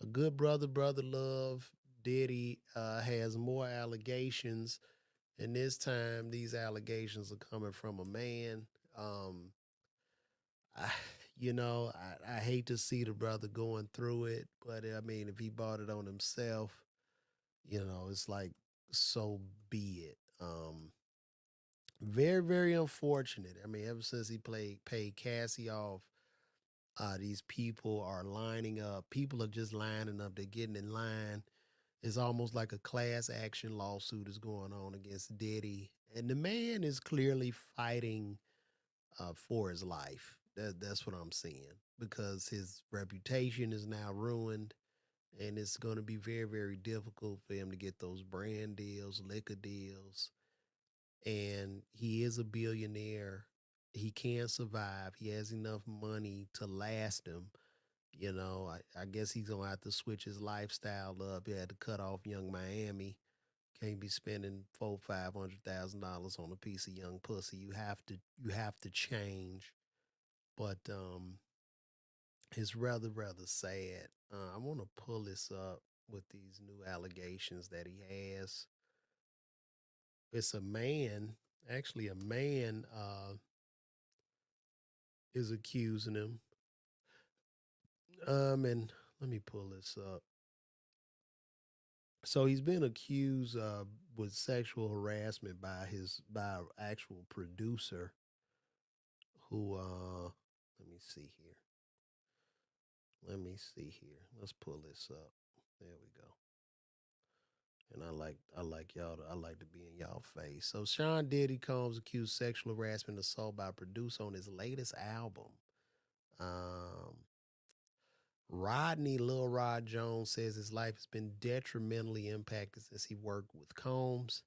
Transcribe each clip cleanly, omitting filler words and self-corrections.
A good brother, brother love. Diddy has more allegations, and this time these allegations are coming from a man. Um, I, I hate to see the brother going through it, but I mean, if he bought it on himself, it's like so be it. Very, very unfortunate. I mean, ever since he paid Cassie off, these people are lining up. People are just lining up. They're getting in line. It's almost like a class action lawsuit is going on against Diddy, and the man is clearly fighting for his life. That's what I'm seeing because his reputation is now ruined, and it's going to be very, very difficult for him to get those brand deals, liquor deals, and he is a billionaire. He can survive. He has enough money to last him. I guess he's gonna have to switch his lifestyle up. He had to cut off Young Miami. Can't be spending $500,000 on a piece of young pussy. You have to change. But it's rather rather sad. I want to pull this up with these new allegations that he has. It's a man, actually a man is accusing him. And let me pull this up. So he's been accused with sexual harassment by an actual producer who let me see here. Let me see here. Let's pull this up. There we go. And I like to be in y'all face. So Sean Diddy Combs accused sexual harassment and assault by a producer on his latest album. Um, Rodney Lil Rod Jones says his life has been detrimentally impacted since he worked with Combs.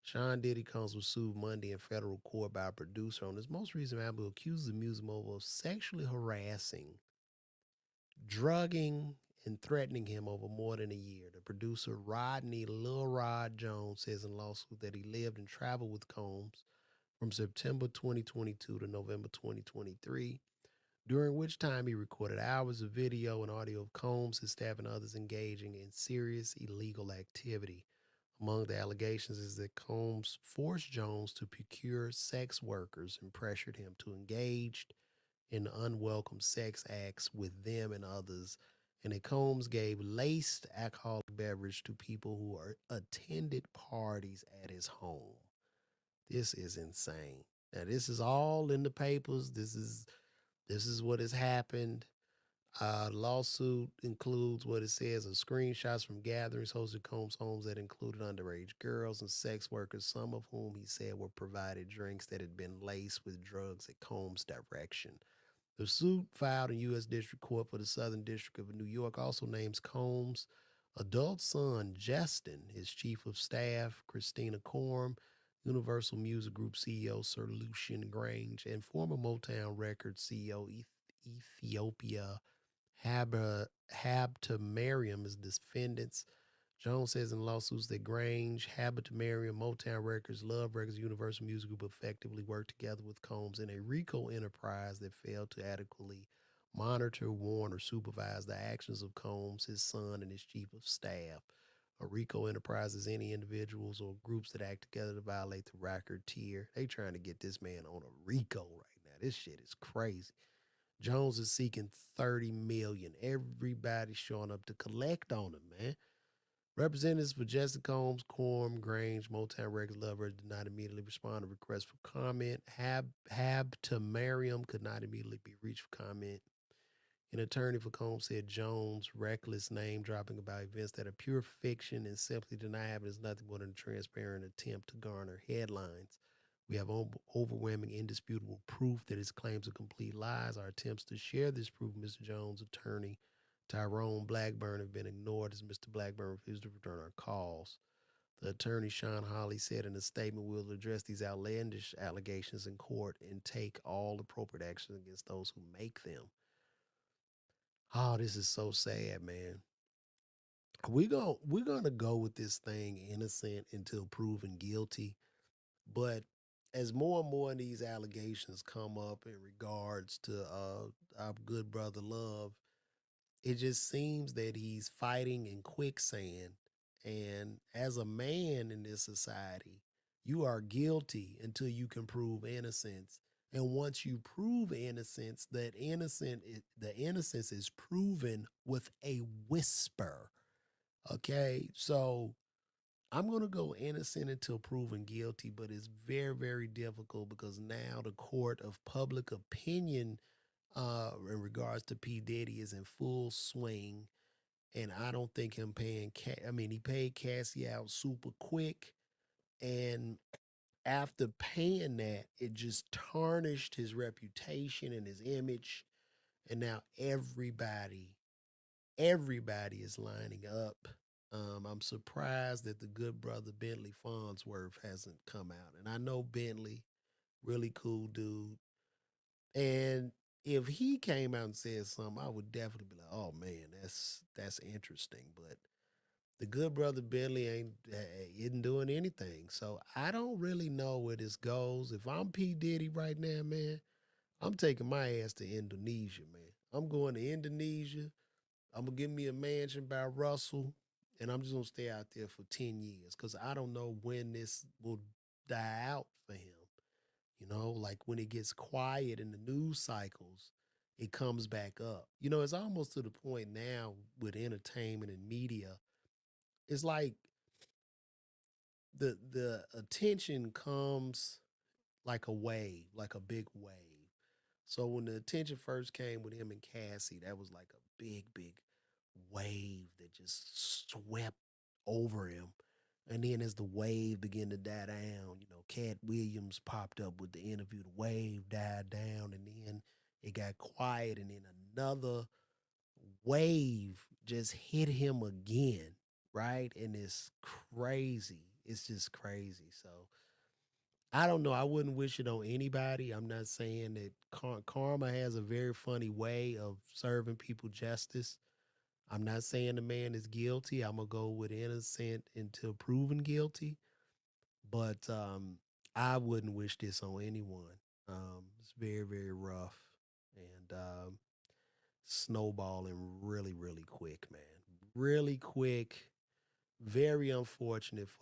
Sean Diddy Combs was sued Monday in federal court by a producer on his most recent album who accused the music mogul of sexually harassing, drugging, and threatening him over more than a year. The producer Rodney Lil Rod Jones says in lawsuit that he lived and traveled with Combs from September 2022 to November 2023, during which time he recorded hours of video and audio of Combs, his staff, and others engaging in serious illegal activity. Among the allegations is that Combs forced Jones to procure sex workers and pressured him to engage in unwelcome sex acts with them and others, and that Combs gave laced alcoholic beverage to people who are attended parties at his home. This is insane. Now this is all in the papers. This is what has happened. Lawsuit includes what it says of screenshots from gatherings hosted at Combs' homes that included underage girls and sex workers, some of whom he said were provided drinks that had been laced with drugs at Combs' direction. The suit filed in U.S. District Court for the Southern District of New York also names Combs' adult son, Justin, his chief of staff, Christina Korm, Universal Music Group CEO, Sir Lucian Grange, and former Motown Records CEO, Ethiopia Habtemariam as defendants. Jones says in lawsuits that Grange, Habtemariam, Motown Records, Love Records, Universal Music Group effectively worked together with Combs in a RICO enterprise that failed to adequately monitor, warn, or supervise the actions of Combs, his son, and his chief of staff. A RICO enterprise is any individuals or groups that act together to violate the record tier. They trying to get this man on a RICO right now. This shit is crazy. Jones is seeking 30 million. Everybody showing up to collect on him, man. Representatives for Jessica Combs, Corm, Grange, Motown Records, Lover did not immediately respond to requests for comment. Hab to Mariam could not immediately be reached for comment. An attorney for Combs said Jones' reckless name dropping about events that are pure fiction and simply deny having is nothing more than a transparent attempt to garner headlines. We have overwhelming, indisputable proof that his claims are complete lies. Our attempts to share this proof, Mr. Jones' attorney, Tyrone Blackburn, have been ignored as Mr. Blackburn refused to return our calls. The attorney, Sean Holly, said in a statement, we'll address these outlandish allegations in court and take all appropriate action against those who make them. Oh, this is so sad, man. We're gonna go with this thing innocent until proven guilty. But as more and more of these allegations come up in regards to our good brother Love, it just seems that he's fighting in quicksand. And as a man in this society, you are guilty until you can prove innocence. And once you prove innocence, the innocence is proven with a whisper. Okay, so I'm going to go innocent until proven guilty, but it's very, very difficult because now the court of public opinion in regards to P. Diddy is in full swing. And I don't think him paying, I mean, he paid Cassie out super quick. And after paying that, it just tarnished his reputation and his image. And now everybody is lining up. I'm surprised that the good brother Bentley Farnsworth hasn't come out. And I know Bentley, really cool dude. And if he came out and said something, I would definitely be like, "Oh man, that's interesting." But the good brother Bentley ain't isn't doing anything, so I don't really know where this goes. If I'm P Diddy right now, man, I'm taking my ass to Indonesia, man. I'm going to Indonesia. I'm gonna give me a mansion by Russell, and I'm just gonna stay out there for 10 years because I don't know when this will die out for him. Like when it gets quiet in the news cycles, it comes back up. It's almost to the point now with entertainment and media. It's like the attention comes like a wave, like a big wave. So when the attention first came with him and Cassie, that was like a big, big wave that just swept over him. And then as the wave began to die down, Cat Williams popped up with the interview. The wave died down, and then it got quiet, and then another wave just hit him again, right? And it's crazy. It's just crazy. So I don't know. I wouldn't wish it on anybody. I'm not saying that karma has a very funny way of serving people justice. I'm not saying the man is guilty. I'm gonna go with innocent until proven guilty. But I wouldn't wish this on anyone. It's very, very rough and snowballing really, really quick, man. Really quick. Very unfortunate for